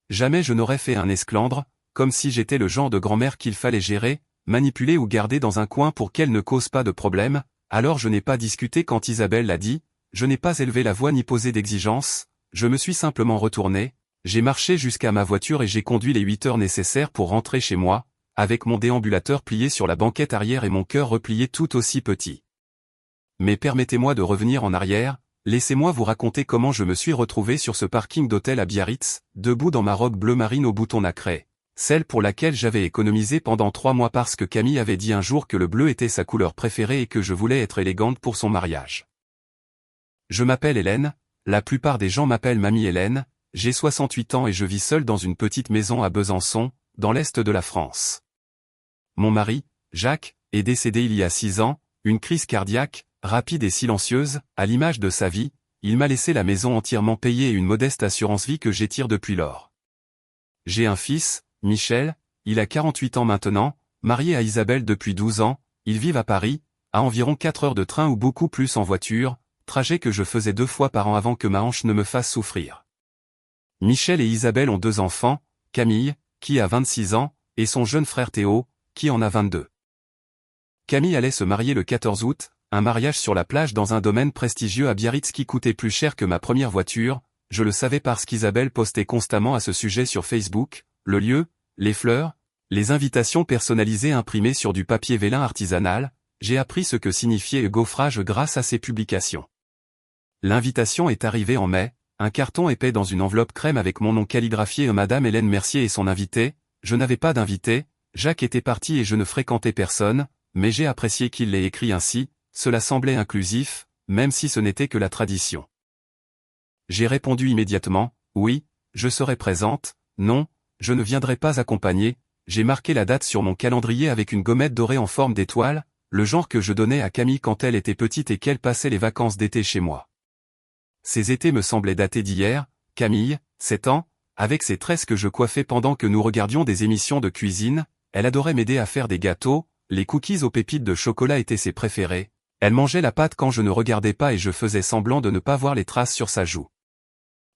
Jamais je n'aurais fait un esclandre, comme si j'étais le genre de grand-mère qu'il fallait gérer, manipuler ou garder dans un coin pour qu'elle ne cause pas de problème. Alors je n'ai pas discuté quand Isabelle l'a dit, je n'ai pas élevé la voix ni posé d'exigence, je me suis simplement retourné, j'ai marché jusqu'à ma voiture et j'ai conduit les 8 heures nécessaires pour rentrer chez moi, avec mon déambulateur plié sur la banquette arrière et mon cœur replié tout aussi petit. Mais permettez-moi de revenir en arrière, laissez-moi vous raconter comment je me suis retrouvé sur ce parking d'hôtel à Biarritz, debout dans ma robe bleu marine au bouton nacré. Celle pour laquelle j'avais économisé pendant 3 mois parce que Camille avait dit un jour que le bleu était sa couleur préférée et que je voulais être élégante pour son mariage. Je m'appelle Hélène, la plupart des gens m'appellent Mamie Hélène, j'ai 68 ans et je vis seule dans une petite maison à Besançon, dans l'est de la France. Mon mari, Jacques, est décédé il y a 6 ans, une crise cardiaque, rapide et silencieuse, à l'image de sa vie, il m'a laissé la maison entièrement payée et une modeste assurance vie que j'étire depuis lors. J'ai un fils, Michel, il a 48 ans maintenant, marié à Isabelle depuis 12 ans, ils vivent à Paris, à environ 4 heures de train ou beaucoup plus en voiture, trajet que je faisais 2 fois par an avant que ma hanche ne me fasse souffrir. Michel et Isabelle ont 2 enfants, Camille, qui a 26 ans, et son jeune frère Théo, qui en a 22. Camille allait se marier le 14 août, un mariage sur la plage dans un domaine prestigieux à Biarritz qui coûtait plus cher que ma première voiture, je le savais parce qu'Isabelle postait constamment à ce sujet sur Facebook, le lieu, les fleurs, les invitations personnalisées imprimées sur du papier vélin artisanal, j'ai appris ce que signifiait le gaufrage grâce à ces publications. L'invitation est arrivée en mai, un carton épais dans une enveloppe crème avec mon nom calligraphié Madame Hélène Mercier et son invité, je n'avais pas d'invité, Jacques était parti et je ne fréquentais personne, mais j'ai apprécié qu'il l'ait écrit ainsi, cela semblait inclusif, même si ce n'était que la tradition. J'ai répondu immédiatement, oui, je serai présente, non, je ne viendrai pas accompagner, j'ai marqué la date sur mon calendrier avec une gommette dorée en forme d'étoile, le genre que je donnais à Camille quand elle était petite et qu'elle passait les vacances d'été chez moi. Ces étés me semblaient datés d'hier, Camille, 7 ans, avec ses tresses que je coiffais pendant que nous regardions des émissions de cuisine, elle adorait m'aider à faire des gâteaux, les cookies aux pépites de chocolat étaient ses préférés, elle mangeait la pâte quand je ne regardais pas et je faisais semblant de ne pas voir les traces sur sa joue.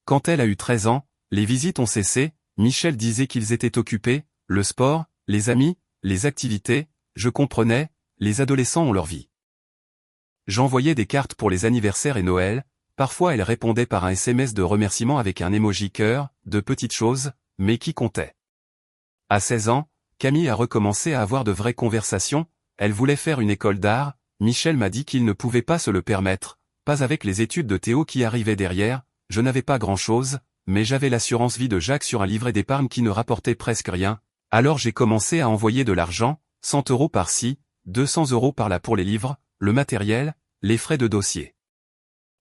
Quand elle a eu 13 ans, les visites ont cessé, Michel disait qu'ils étaient occupés, le sport, les amis, les activités, je comprenais, les adolescents ont leur vie. J'envoyais des cartes pour les anniversaires et Noël, parfois elle répondait par un SMS de remerciement avec un emoji cœur, de petites choses, mais qui comptaient. À 16 ans, Camille a recommencé à avoir de vraies conversations, elle voulait faire une école d'art, Michel m'a dit qu'il ne pouvait pas se le permettre, pas avec les études de Théo qui arrivaient derrière, je n'avais pas grand-chose, mais j'avais l'assurance vie de Jacques sur un livret d'épargne qui ne rapportait presque rien, alors j'ai commencé à envoyer de l'argent, 100 € par-ci, 200 € par-là pour les livres, le matériel, les frais de dossier.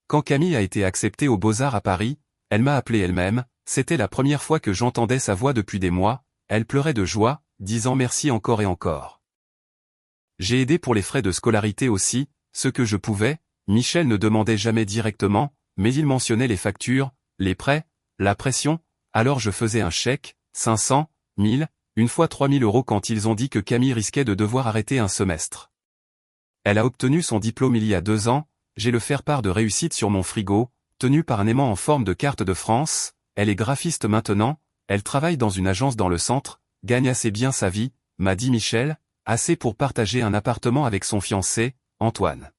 Quand Camille a été acceptée aux Beaux-Arts à Paris, elle m'a appelé elle-même, c'était la première fois que j'entendais sa voix depuis des mois, elle pleurait de joie, disant merci encore et encore. J'ai aidé pour les frais de scolarité aussi, ce que je pouvais, Michel ne demandait jamais directement, mais il mentionnait les factures, les prêts, la pression, alors je faisais un chèque, 500, 1000, une fois 3000 € quand ils ont dit que Camille risquait de devoir arrêter un semestre. Elle a obtenu son diplôme il y a 2 ans, j'ai le faire-part de réussite sur mon frigo, tenu par un aimant en forme de carte de France, elle est graphiste maintenant, elle travaille dans une agence dans le centre, gagne assez bien sa vie, m'a dit Michel, assez pour partager un appartement avec son fiancé, Antoine.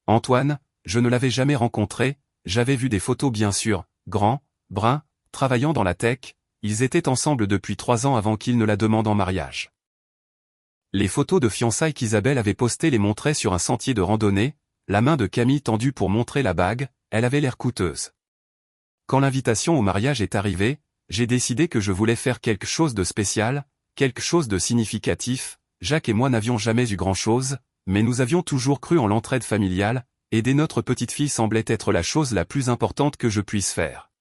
Antoine, je ne l'avais jamais rencontré, j'avais vu des photos bien sûr, grand, brun, travaillant dans la tech, ils étaient ensemble depuis 3 ans avant qu'il ne la demande en mariage. Les photos de fiançailles qu'Isabelle avait postées les montraient sur un sentier de randonnée, la main de Camille tendue pour montrer la bague, elle avait l'air coûteuse. Quand l'invitation au mariage est arrivée, j'ai décidé que je voulais faire quelque chose de spécial, quelque chose de significatif, Jacques et moi n'avions jamais eu grand-chose, mais nous avions toujours cru en l'entraide familiale, aider notre petite fille semblait être la chose la plus importante que je puisse faire.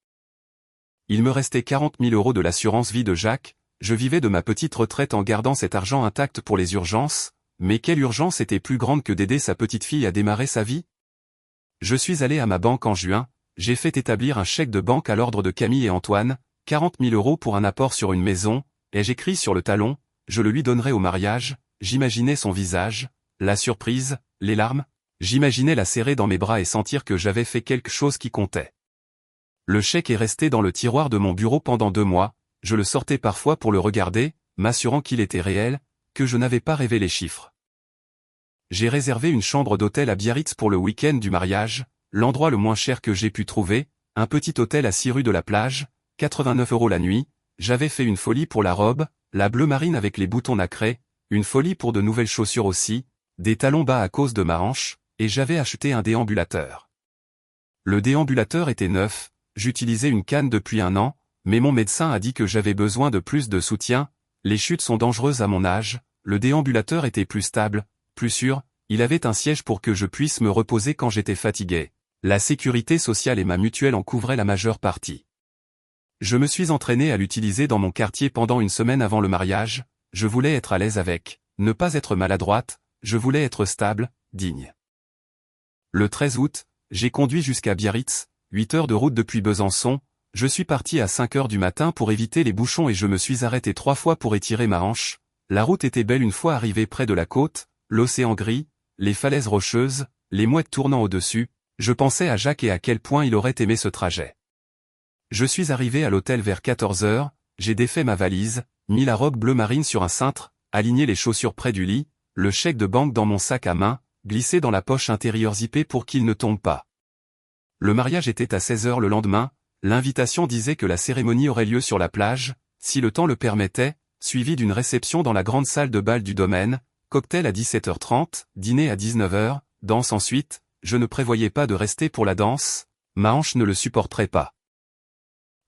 Il me restait 40 000 € de l'assurance vie de Jacques, je vivais de ma petite retraite en gardant cet argent intact pour les urgences, mais quelle urgence était plus grande que d'aider sa petite fille à démarrer sa vie? Je suis allé à ma banque en juin, j'ai fait établir un chèque de banque à l'ordre de Camille et Antoine, 40 000 € pour un apport sur une maison, et j'écris sur le talon, je le lui donnerai au mariage, j'imaginais son visage, la surprise, les larmes, j'imaginais la serrer dans mes bras et sentir que j'avais fait quelque chose qui comptait. Le chèque est resté dans le tiroir de mon bureau pendant 2 mois, je le sortais parfois pour le regarder, m'assurant qu'il était réel, que je n'avais pas rêvé les chiffres. J'ai réservé une chambre d'hôtel à Biarritz pour le week-end du mariage, l'endroit le moins cher que j'ai pu trouver, un petit hôtel à 6 rue de la Plage, 89 € la nuit. J'avais fait une folie pour la robe, la bleu marine avec les boutons nacrés, une folie pour de nouvelles chaussures aussi, des talons bas à cause de ma hanche, et j'avais acheté un déambulateur. Le déambulateur était neuf, j'utilisais une canne depuis 1 an, mais mon médecin a dit que j'avais besoin de plus de soutien, les chutes sont dangereuses à mon âge, le déambulateur était plus stable, plus sûr, il avait un siège pour que je puisse me reposer quand j'étais fatigué. La sécurité sociale et ma mutuelle en couvraient la majeure partie. Je me suis entraîné à l'utiliser dans mon quartier pendant une semaine avant le mariage, je voulais être à l'aise avec, ne pas être maladroite, je voulais être stable, digne. Le 13 août, j'ai conduit jusqu'à Biarritz, 8 heures de route depuis Besançon, je suis parti à 5 heures du matin pour éviter les bouchons et je me suis arrêté 3 fois pour étirer ma hanche. La route était belle une fois arrivé près de la côte, l'océan gris, les falaises rocheuses, les mouettes tournant au-dessus, je pensais à Jacques et à quel point il aurait aimé ce trajet. Je suis arrivé à l'hôtel vers 14 heures, j'ai défait ma valise, mis la robe bleu marine sur un cintre, aligné les chaussures près du lit, le chèque de banque dans mon sac à main, glissé dans la poche intérieure zippée pour qu'il ne tombe pas. Le mariage était à 16 heures le lendemain, l'invitation disait que la cérémonie aurait lieu sur la plage, si le temps le permettait, suivi d'une réception dans la grande salle de bal du domaine, cocktail à 17h30, dîner à 19h, danse ensuite, je ne prévoyais pas de rester pour la danse, ma hanche ne le supporterait pas.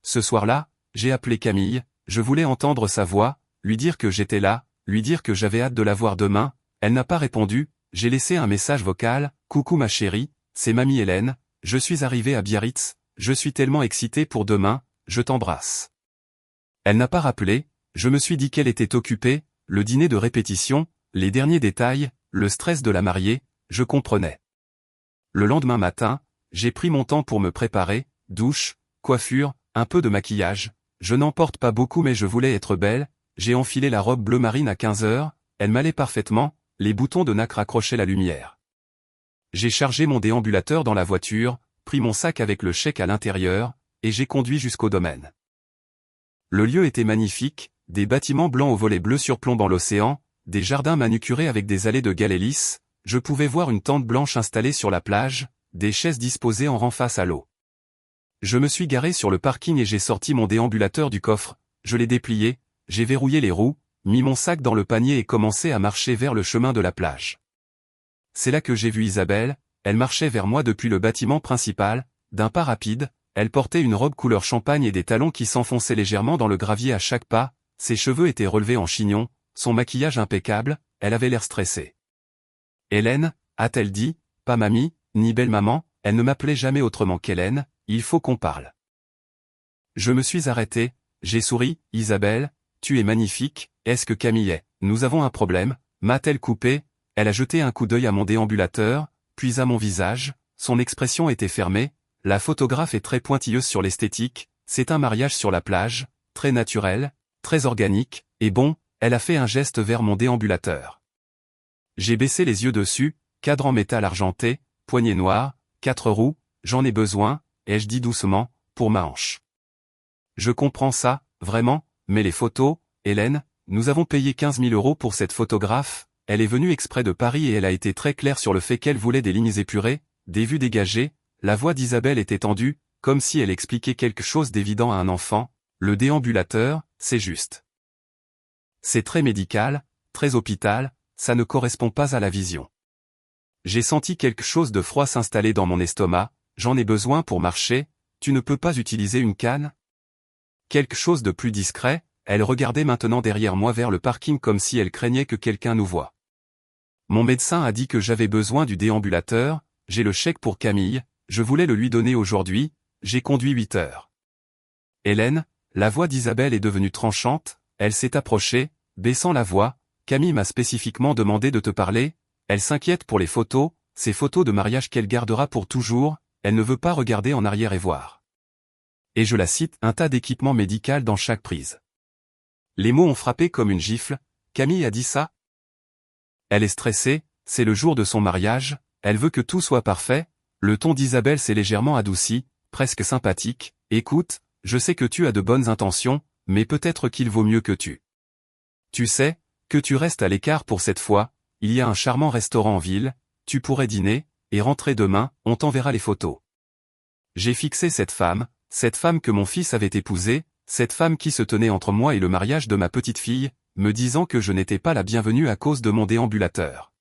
Ce soir-là, j'ai appelé Camille, je voulais entendre sa voix, lui dire que j'étais là, lui dire que j'avais hâte de la voir demain, elle n'a pas répondu, j'ai laissé un message vocal, « Coucou ma chérie, c'est mamie Hélène, je suis arrivé à Biarritz, je suis tellement excité pour demain, je t'embrasse. » Elle n'a pas rappelé, je me suis dit qu'elle était occupée, le dîner de répétition, les derniers détails, le stress de la mariée, je comprenais. Le lendemain matin, j'ai pris mon temps pour me préparer, douche, coiffure, un peu de maquillage, je n'en porte pas beaucoup mais je voulais être belle, j'ai enfilé la robe bleu marine à 15 heures, elle m'allait parfaitement, les boutons de nacre accrochaient la lumière. J'ai chargé mon déambulateur dans la voiture, pris mon sac avec le chèque à l'intérieur, et j'ai conduit jusqu'au domaine. Le lieu était magnifique, des bâtiments blancs aux volets bleus surplombant l'océan, des jardins manucurés avec des allées de galets lisses, je pouvais voir une tente blanche installée sur la plage, des chaises disposées en rang face à l'eau. Je me suis garé sur le parking et j'ai sorti mon déambulateur du coffre, je l'ai déplié, j'ai verrouillé les roues, mis mon sac dans le panier et commencé à marcher vers le chemin de la plage. C'est là que j'ai vu Isabelle, elle marchait vers moi depuis le bâtiment principal, d'un pas rapide, elle portait une robe couleur champagne et des talons qui s'enfonçaient légèrement dans le gravier à chaque pas, ses cheveux étaient relevés en chignon, son maquillage impeccable, elle avait l'air stressée. « Hélène » a-t-elle dit, pas mamie, ni belle maman, elle ne m'appelait jamais autrement qu'Hélène, il faut qu'on parle. Je me suis arrêté, j'ai souri, « Isabelle, tu es magnifique, est-ce que Camille est, nous avons un problème, m'a-t-elle coupé ?» Elle a jeté un coup d'œil à mon déambulateur, puis à mon visage, son expression était fermée, la photographe est très pointilleuse sur l'esthétique, c'est un mariage sur la plage, très naturel, très organique, et bon, elle a fait un geste vers mon déambulateur. J'ai baissé les yeux dessus, cadre en métal argenté, poignée noire, 4 roues, j'en ai besoin, ai-je dit doucement, pour ma hanche. Je comprends ça, vraiment, mais les photos, Hélène, nous avons payé 15 000 € pour cette photographe, elle est venue exprès de Paris et elle a été très claire sur le fait qu'elle voulait des lignes épurées, des vues dégagées, la voix d'Isabelle était tendue, comme si elle expliquait quelque chose d'évident à un enfant, le déambulateur, c'est juste. C'est très médical, très hôpital, ça ne correspond pas à la vision. J'ai senti quelque chose de froid s'installer dans mon estomac, j'en ai besoin pour marcher, tu ne peux pas utiliser une canne ? Quelque chose de plus discret, elle regardait maintenant derrière moi vers le parking comme si elle craignait que quelqu'un nous voie. Mon médecin a dit que j'avais besoin du déambulateur, j'ai le chèque pour Camille, je voulais le lui donner aujourd'hui, j'ai conduit 8 heures. Hélène, la voix d'Isabelle est devenue tranchante, elle s'est approchée, baissant la voix, Camille m'a spécifiquement demandé de te parler, elle s'inquiète pour les photos, ces photos de mariage qu'elle gardera pour toujours, elle ne veut pas regarder en arrière et voir. Et je la cite, un tas d'équipement médical dans chaque prise. Les mots ont frappé comme une gifle, Camille a dit ça ? Elle est stressée, c'est le jour de son mariage, elle veut que tout soit parfait, le ton d'Isabelle s'est légèrement adouci, presque sympathique, écoute, je sais que tu as de bonnes intentions, mais peut-être qu'il vaut mieux que tu. Tu sais, que tu restes à l'écart pour cette fois, il y a un charmant restaurant en ville, tu pourrais dîner, et rentrer demain, on t'enverra les photos. J'ai fixé cette femme que mon fils avait épousée, cette femme qui se tenait entre moi et le mariage de ma petite fille, me disant que je n'étais pas la bienvenue à cause de mon déambulateur.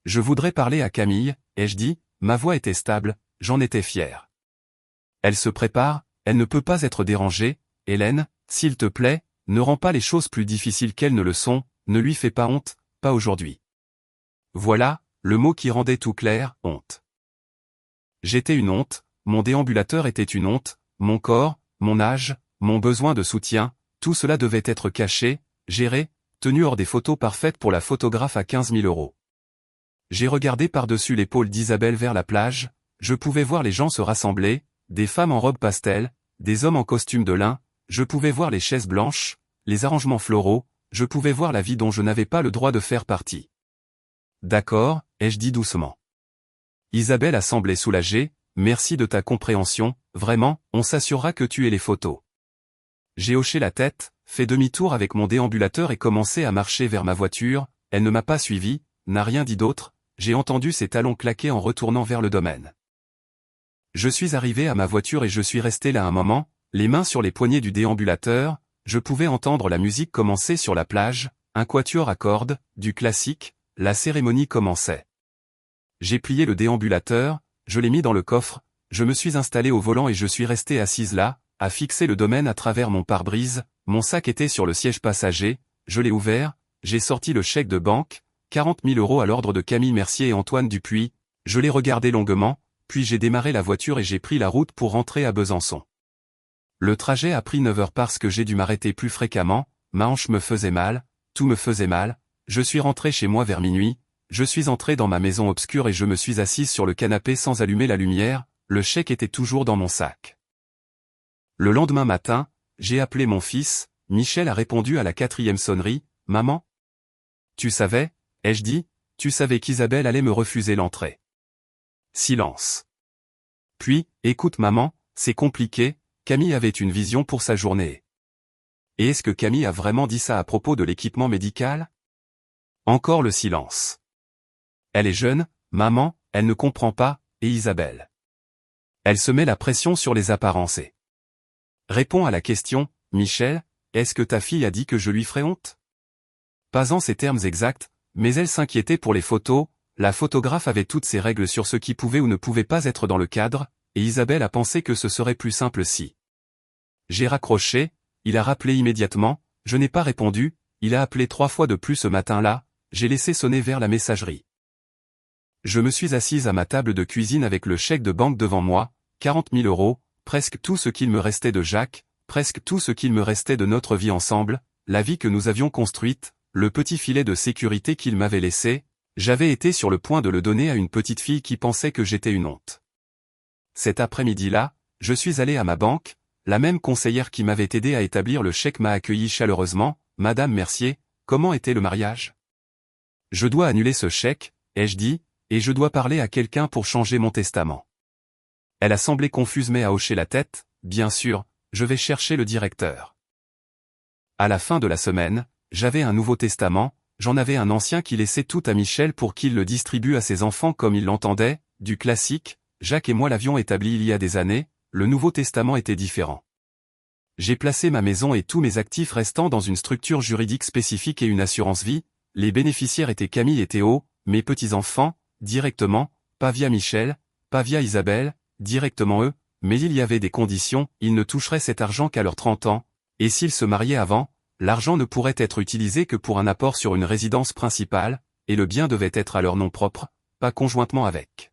Je voudrais parler à Camille, ai-je dit, ma voix était stable, j'en étais fier. Elle se prépare, elle ne peut pas être dérangée, Hélène, s'il te plaît, ne rends pas les choses plus difficiles qu'elles ne le sont, ne lui fais pas honte, pas aujourd'hui. Voilà, le mot qui rendait tout clair, honte. J'étais une honte, mon déambulateur était une honte, mon corps, mon âge, mon besoin de soutien, tout cela devait être caché, géré, tenu hors des photos parfaites pour la photographe à 15 000 €. J'ai regardé par-dessus l'épaule d'Isabelle vers la plage, je pouvais voir les gens se rassembler, des femmes en robe pastel, des hommes en costume de lin, je pouvais voir les chaises blanches, les arrangements floraux, je pouvais voir la vie dont je n'avais pas le droit de faire partie. D'accord, ai-je dit doucement. Isabelle a semblé soulagée, merci de ta compréhension, vraiment, on s'assurera que tu aies les photos. J'ai hoché la tête, fait demi-tour avec mon déambulateur et commencé à marcher vers ma voiture, elle ne m'a pas suivi, n'a rien dit d'autre, j'ai entendu ses talons claquer en retournant vers le domaine. Je suis arrivé à ma voiture et je suis resté là un moment, les mains sur les poignets du déambulateur, je pouvais entendre la musique commencer sur la plage, un quatuor à cordes, du classique, la cérémonie commençait. J'ai plié le déambulateur, je l'ai mis dans le coffre, je me suis installé au volant et je suis resté assise là, à fixer le domaine à travers mon pare-brise, mon sac était sur le siège passager, je l'ai ouvert, j'ai sorti le chèque de banque, 40 000 € à l'ordre de Camille Mercier et Antoine Dupuis, je l'ai regardé longuement, puis j'ai démarré la voiture et j'ai pris la route pour rentrer à Besançon. Le trajet a pris 9 heures parce que j'ai dû m'arrêter plus fréquemment, ma hanche me faisait mal, tout me faisait mal, je suis rentré chez moi vers minuit, je suis entré dans ma maison obscure et je me suis assise sur le canapé sans allumer la lumière, le chèque était toujours dans mon sac. Le lendemain matin, j'ai appelé mon fils, Michel a répondu à la 4e sonnerie, « Maman ? Tu savais, ai-je dit, tu savais qu'Isabelle allait me refuser l'entrée. » Silence. Puis, écoute maman, c'est compliqué, Camille avait une vision pour sa journée. Et est-ce que Camille a vraiment dit ça à propos de l'équipement médical? Encore le silence. Elle est jeune, maman, elle ne comprend pas, et Isabelle. Elle se met la pression sur les apparences et répond à la question, Michel, est-ce que ta fille a dit que je lui ferais honte? Pas en ces termes exacts, mais elle s'inquiétait pour les photos, la photographe avait toutes ses règles sur ce qui pouvait ou ne pouvait pas être dans le cadre, et Isabelle a pensé que ce serait plus simple si. J'ai raccroché, il a rappelé immédiatement, je n'ai pas répondu, il a appelé 3 fois de plus ce matin-là, j'ai laissé sonner vers la messagerie. Je me suis assise à ma table de cuisine avec le chèque de banque devant moi, 40 000 €, presque tout ce qu'il me restait de Jacques, presque tout ce qu'il me restait de notre vie ensemble, la vie que nous avions construite, le petit filet de sécurité qu'il m'avait laissé, j'avais été sur le point de le donner à une petite fille qui pensait que j'étais une honte. Cet après-midi-là, je suis allé à ma banque, la même conseillère qui m'avait aidé à établir le chèque m'a accueilli chaleureusement, Madame Mercier, comment était le mariage? Je dois annuler ce chèque, ai-je dit, et je dois parler à quelqu'un pour changer mon testament. Elle a semblé confuse mais a hoché la tête, bien sûr, je vais chercher le directeur. À la fin de la semaine, j'avais un nouveau testament, j'en avais un ancien qui laissait tout à Michel pour qu'il le distribue à ses enfants comme il l'entendait, du classique, Jacques et moi l'avions établi il y a des années, le Nouveau Testament était différent. J'ai placé ma maison et tous mes actifs restants dans une structure juridique spécifique et une assurance vie, les bénéficiaires étaient Camille et Théo, mes petits-enfants, directement, pas via Michel, pas via Isabelle, directement eux, mais il y avait des conditions, ils ne toucheraient cet argent qu'à leurs 30 ans, et s'ils se mariaient avant, l'argent ne pourrait être utilisé que pour un apport sur une résidence principale, et le bien devait être à leur nom propre, pas conjointement avec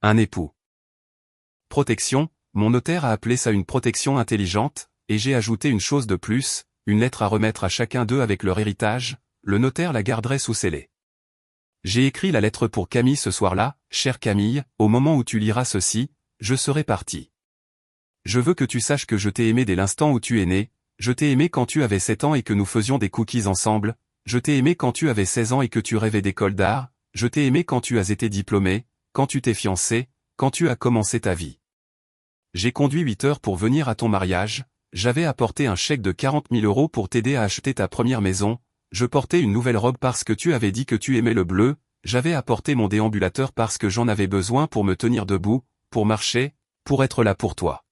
un époux. Protection, mon notaire a appelé ça une protection intelligente, et j'ai ajouté une chose de plus, une lettre à remettre à chacun d'eux avec leur héritage, le notaire la garderait sous scellé. J'ai écrit la lettre pour Camille ce soir-là, chère Camille, au moment où tu liras ceci, je serai parti. Je veux que tu saches que je t'ai aimé dès l'instant où tu es né, je t'ai aimé quand tu avais 7 ans et que nous faisions des cookies ensemble, je t'ai aimé quand tu avais 16 ans et que tu rêvais d'école d'art, je t'ai aimé quand tu as été diplômé, quand tu t'es fiancé, quand tu as commencé ta vie. J'ai conduit 8 heures pour venir à ton mariage, j'avais apporté un chèque de 40 000 € pour t'aider à acheter ta première maison, je portais une nouvelle robe parce que tu avais dit que tu aimais le bleu, j'avais apporté mon déambulateur parce que j'en avais besoin pour me tenir debout, pour marcher, pour être là pour toi.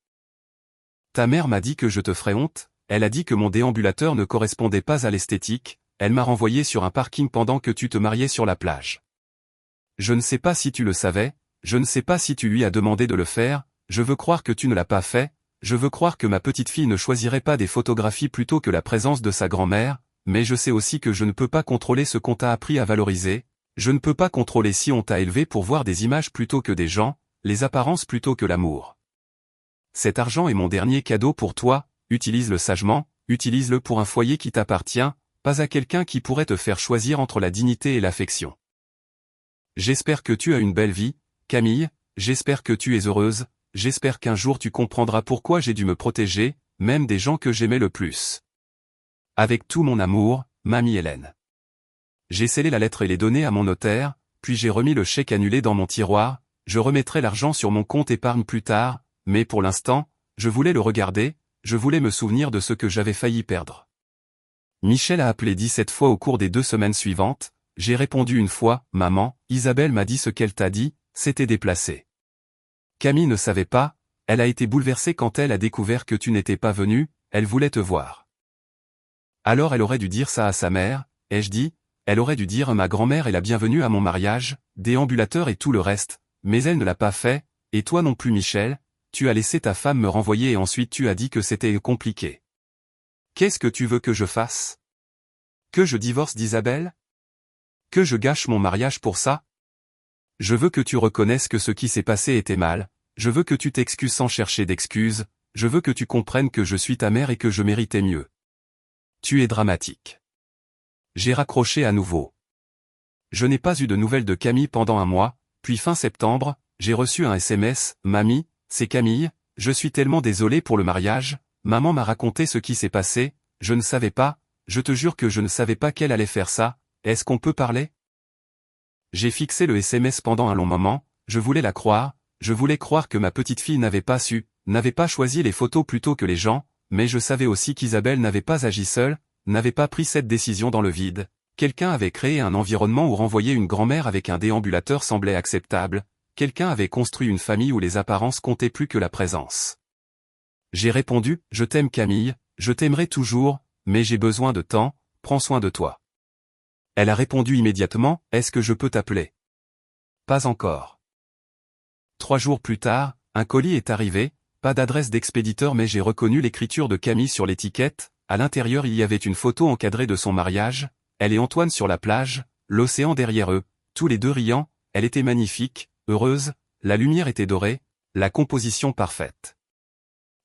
Ta mère m'a dit que je te ferais honte, elle a dit que mon déambulateur ne correspondait pas à l'esthétique, elle m'a renvoyé sur un parking pendant que tu te mariais sur la plage. Je ne sais pas si tu le savais, je ne sais pas si tu lui as demandé de le faire, je veux croire que tu ne l'as pas fait, je veux croire que ma petite fille ne choisirait pas des photographies plutôt que la présence de sa grand-mère, mais je sais aussi que je ne peux pas contrôler ce qu'on t'a appris à valoriser, je ne peux pas contrôler si on t'a élevé pour voir des images plutôt que des gens, les apparences plutôt que l'amour. Cet argent est mon dernier cadeau pour toi, utilise-le sagement, utilise-le pour un foyer qui t'appartient, pas à quelqu'un qui pourrait te faire choisir entre la dignité et l'affection. J'espère que tu as une belle vie, Camille, j'espère que tu es heureuse, j'espère qu'un jour tu comprendras pourquoi j'ai dû me protéger, même des gens que j'aimais le plus. Avec tout mon amour, Mamie Hélène. J'ai scellé la lettre et l'ai donnée à mon notaire, puis j'ai remis le chèque annulé dans mon tiroir, je remettrai l'argent sur mon compte épargne plus tard, mais pour l'instant, je voulais le regarder, je voulais me souvenir de ce que j'avais failli perdre. Michel a appelé 17 fois au cours des 2 semaines suivantes, j'ai répondu une fois, maman, Isabelle m'a dit ce qu'elle t'a dit, c'était déplacé. Camille ne savait pas, elle a été bouleversée quand elle a découvert que tu n'étais pas venu, elle voulait te voir. Alors elle aurait dû dire ça à sa mère, ai-je dit, elle aurait dû dire ma grand-mère est la bienvenue à mon mariage, déambulateur et tout le reste, mais elle ne l'a pas fait, et toi non plus Michel, tu as laissé ta femme me renvoyer et ensuite tu as dit que c'était compliqué. Qu'est-ce que tu veux que je fasse? Que je divorce d'Isabelle? Que je gâche mon mariage pour ça? Je veux que tu reconnaisses que ce qui s'est passé était mal, je veux que tu t'excuses sans chercher d'excuses, je veux que tu comprennes que je suis ta mère et que je méritais mieux. Tu es dramatique. J'ai raccroché à nouveau. Je n'ai pas eu de nouvelles de Camille pendant un mois, puis fin septembre, j'ai reçu un SMS, Mamie, c'est Camille, je suis tellement désolé pour le mariage, maman m'a raconté ce qui s'est passé, je ne savais pas, je te jure que je ne savais pas qu'elle allait faire ça, est-ce qu'on peut parler? J'ai fixé le SMS pendant un long moment, je voulais la croire, je voulais croire que ma petite fille n'avait pas su, n'avait pas choisi les photos plutôt que les gens, mais je savais aussi qu'Isabelle n'avait pas agi seule, n'avait pas pris cette décision dans le vide. Quelqu'un avait créé un environnement où renvoyer une grand-mère avec un déambulateur semblait acceptable, quelqu'un avait construit une famille où les apparences comptaient plus que la présence. J'ai répondu, je t'aime Camille, je t'aimerai toujours, mais j'ai besoin de temps, prends soin de toi. Elle a répondu immédiatement, est-ce que je peux t'appeler? Pas encore. 3 jours plus tard, un colis est arrivé, pas d'adresse d'expéditeur mais j'ai reconnu l'écriture de Camille sur l'étiquette, à l'intérieur il y avait une photo encadrée de son mariage, elle et Antoine sur la plage, l'océan derrière eux, tous les deux riants, elle était magnifique, heureuse, la lumière était dorée, la composition parfaite.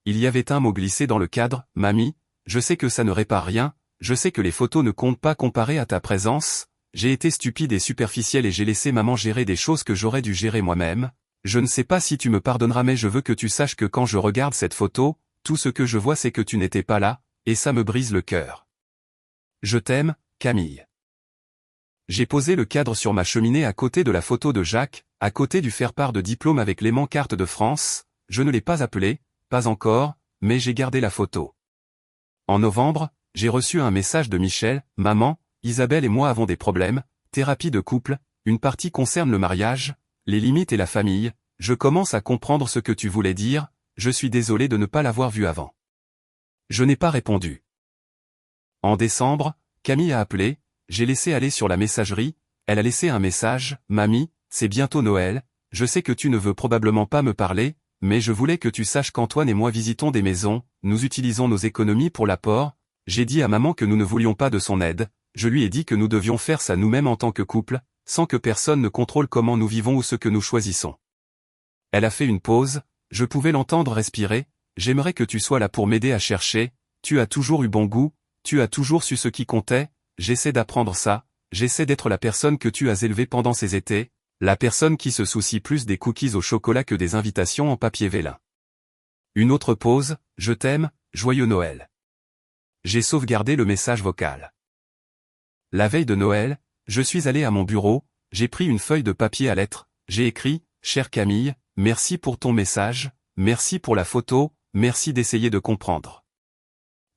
Il y avait un mot glissé dans le cadre, Mamie, je sais que ça ne répare rien, je sais que les photos ne comptent pas comparé à ta présence, j'ai été stupide et superficielle et j'ai laissé maman gérer des choses que j'aurais dû gérer moi-même. Je ne sais pas si tu me pardonneras mais je veux que tu saches que quand je regarde cette photo, tout ce que je vois c'est que tu n'étais pas là, et ça me brise le cœur. Je t'aime, Camille. J'ai posé le cadre sur ma cheminée à côté de la photo de Jacques, à côté du faire-part de diplôme avec l'aimant carte de France, je ne l'ai pas appelé, pas encore, mais j'ai gardé la photo. En novembre, j'ai reçu un message de Michel, maman, Isabelle et moi avons des problèmes, thérapie de couple, une partie concerne le mariage, les limites et la famille, je commence à comprendre ce que tu voulais dire, je suis désolé de ne pas l'avoir vu avant. Je n'ai pas répondu. En décembre, Camille a appelé, j'ai laissé aller sur la messagerie, elle a laissé un message, Mamie, c'est bientôt Noël, je sais que tu ne veux probablement pas me parler, mais je voulais que tu saches qu'Antoine et moi visitons des maisons, nous utilisons nos économies pour l'apport, j'ai dit à maman que nous ne voulions pas de son aide, je lui ai dit que nous devions faire ça nous-mêmes en tant que couple, sans que personne ne contrôle comment nous vivons ou ce que nous choisissons. Elle a fait une pause, je pouvais l'entendre respirer, j'aimerais que tu sois là pour m'aider à chercher, tu as toujours eu bon goût, tu as toujours su ce qui comptait, j'essaie d'apprendre ça, j'essaie d'être la personne que tu as élevée pendant ces étés, la personne qui se soucie plus des cookies au chocolat que des invitations en papier vélin. Une autre pause, je t'aime, joyeux Noël. J'ai sauvegardé le message vocal. La veille de Noël, je suis allé à mon bureau, j'ai pris une feuille de papier à lettres, j'ai écrit, chère Camille, merci pour ton message, merci pour la photo, merci d'essayer de comprendre.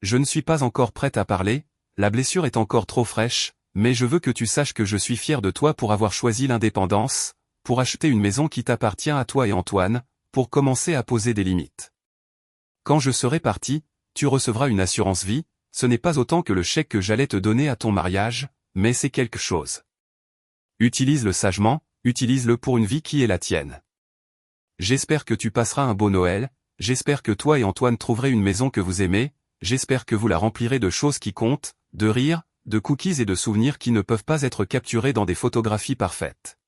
Je ne suis pas encore prête à parler, la blessure est encore trop fraîche, mais je veux que tu saches que je suis fier de toi pour avoir choisi l'indépendance, pour acheter une maison qui t'appartient à toi et Antoine, pour commencer à poser des limites. Quand je serai parti, tu recevras une assurance vie, ce n'est pas autant que le chèque que j'allais te donner à ton mariage, mais c'est quelque chose. Utilise-le sagement, utilise-le pour une vie qui est la tienne. J'espère que tu passeras un beau Noël, j'espère que toi et Antoine trouverez une maison que vous aimez, j'espère que vous la remplirez de choses qui comptent, de rires, de cookies et de souvenirs qui ne peuvent pas être capturés dans des photographies parfaites.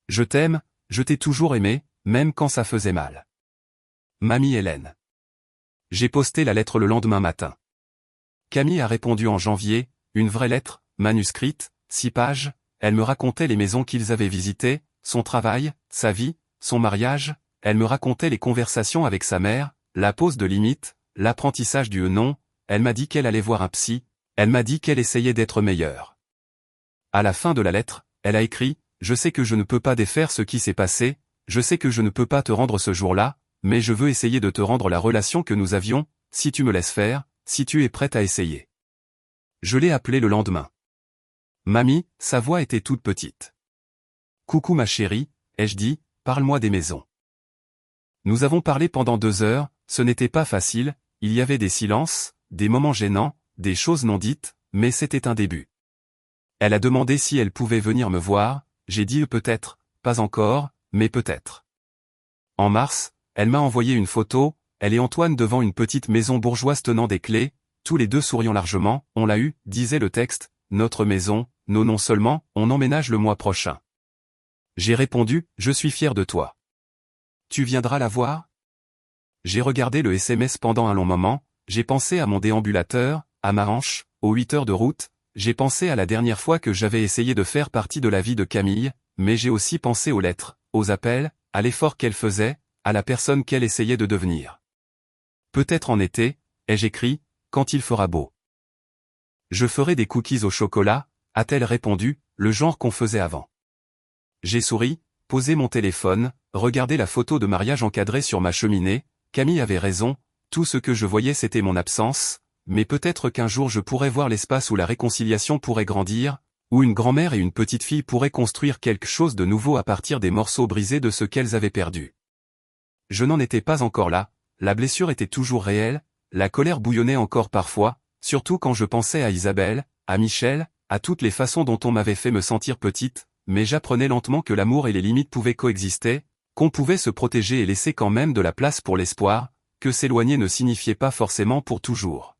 Je t'aime, je t'ai toujours aimé, même quand ça faisait mal. Mamie Hélène. J'ai posté la lettre le lendemain matin. Camille a répondu en janvier, une vraie lettre, manuscrite, 6 pages, elle me racontait les maisons qu'ils avaient visitées, son travail, sa vie, son mariage, elle me racontait les conversations avec sa mère, la pose de limites, l'apprentissage du non, elle m'a dit qu'elle allait voir un psy, elle m'a dit qu'elle essayait d'être meilleure. À la fin de la lettre, elle a écrit, « Je sais que je ne peux pas défaire ce qui s'est passé, je sais que je ne peux pas te rendre ce jour-là, mais je veux essayer de te rendre la relation que nous avions, si tu me laisses faire, si tu es prête à essayer. » Je l'ai appelée le lendemain. Mamie, sa voix était toute petite. « Coucou ma chérie, ai-je dit, parle-moi des maisons. » Nous avons parlé pendant 2 heures, ce n'était pas facile, il y avait des silences, des moments gênants, des choses non dites, mais c'était un début. Elle a demandé si elle pouvait venir me voir, j'ai dit peut-être, pas encore, mais peut-être. En mars, elle m'a envoyé une photo, elle et Antoine devant une petite maison bourgeoise tenant des clés, tous les deux souriant largement, on l'a eu, disait le texte, notre maison, nos noms seulement, on emménage le mois prochain. J'ai répondu, je suis fier de toi. Tu viendras la voir? J'ai regardé le SMS pendant un long moment, j'ai pensé à mon déambulateur, à ma hanche, aux 8 heures de route, j'ai pensé à la dernière fois que j'avais essayé de faire partie de la vie de Camille, mais j'ai aussi pensé aux lettres, aux appels, à l'effort qu'elle faisait, à la personne qu'elle essayait de devenir. Peut-être en été, ai-je écrit, quand il fera beau. Je ferai des cookies au chocolat, a-t-elle répondu, le genre qu'on faisait avant. J'ai souri, posé mon téléphone, regardé la photo de mariage encadrée sur ma cheminée, Camille avait raison, tout ce que je voyais c'était mon absence, mais peut-être qu'un jour je pourrais voir l'espace où la réconciliation pourrait grandir, où une grand-mère et une petite fille pourraient construire quelque chose de nouveau à partir des morceaux brisés de ce qu'elles avaient perdu. Je n'en étais pas encore là, la blessure était toujours réelle, la colère bouillonnait encore parfois, surtout quand je pensais à Isabelle, à Michel, à toutes les façons dont on m'avait fait me sentir petite, mais j'apprenais lentement que l'amour et les limites pouvaient coexister, qu'on pouvait se protéger et laisser quand même de la place pour l'espoir, que s'éloigner ne signifiait pas forcément pour toujours.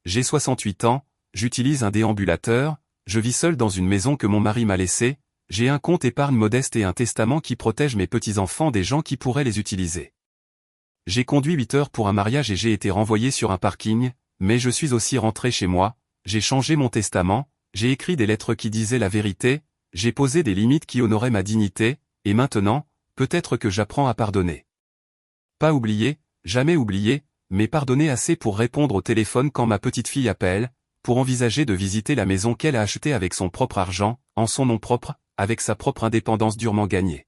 J'ai 68 ans, j'utilise un déambulateur, je vis seul dans une maison que mon mari m'a laissée, j'ai un compte épargne modeste et un testament qui protège mes petits-enfants des gens qui pourraient les utiliser. J'ai conduit 8 heures pour un mariage et j'ai été renvoyé sur un parking, mais je suis aussi rentré chez moi, j'ai changé mon testament, j'ai écrit des lettres qui disaient la vérité, j'ai posé des limites qui honoraient ma dignité, et maintenant, peut-être que j'apprends à pardonner. Pas oublier, jamais oublier, mais pardonner assez pour répondre au téléphone quand ma petite fille appelle, pour envisager de visiter la maison qu'elle a achetée avec son propre argent, en son nom propre, avec sa propre indépendance durement gagnée.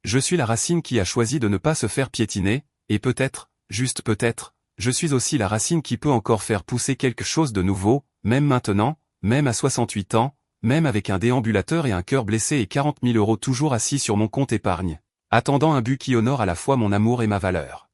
Je suis la racine qui a choisi de ne pas se faire piétiner, et peut-être, juste peut-être, je suis aussi la racine qui peut encore faire pousser quelque chose de nouveau, même maintenant, même à 68 ans, même avec un déambulateur et un cœur blessé et 40 000 € toujours assis sur mon compte épargne, attendant un but qui honore à la fois mon amour et ma valeur.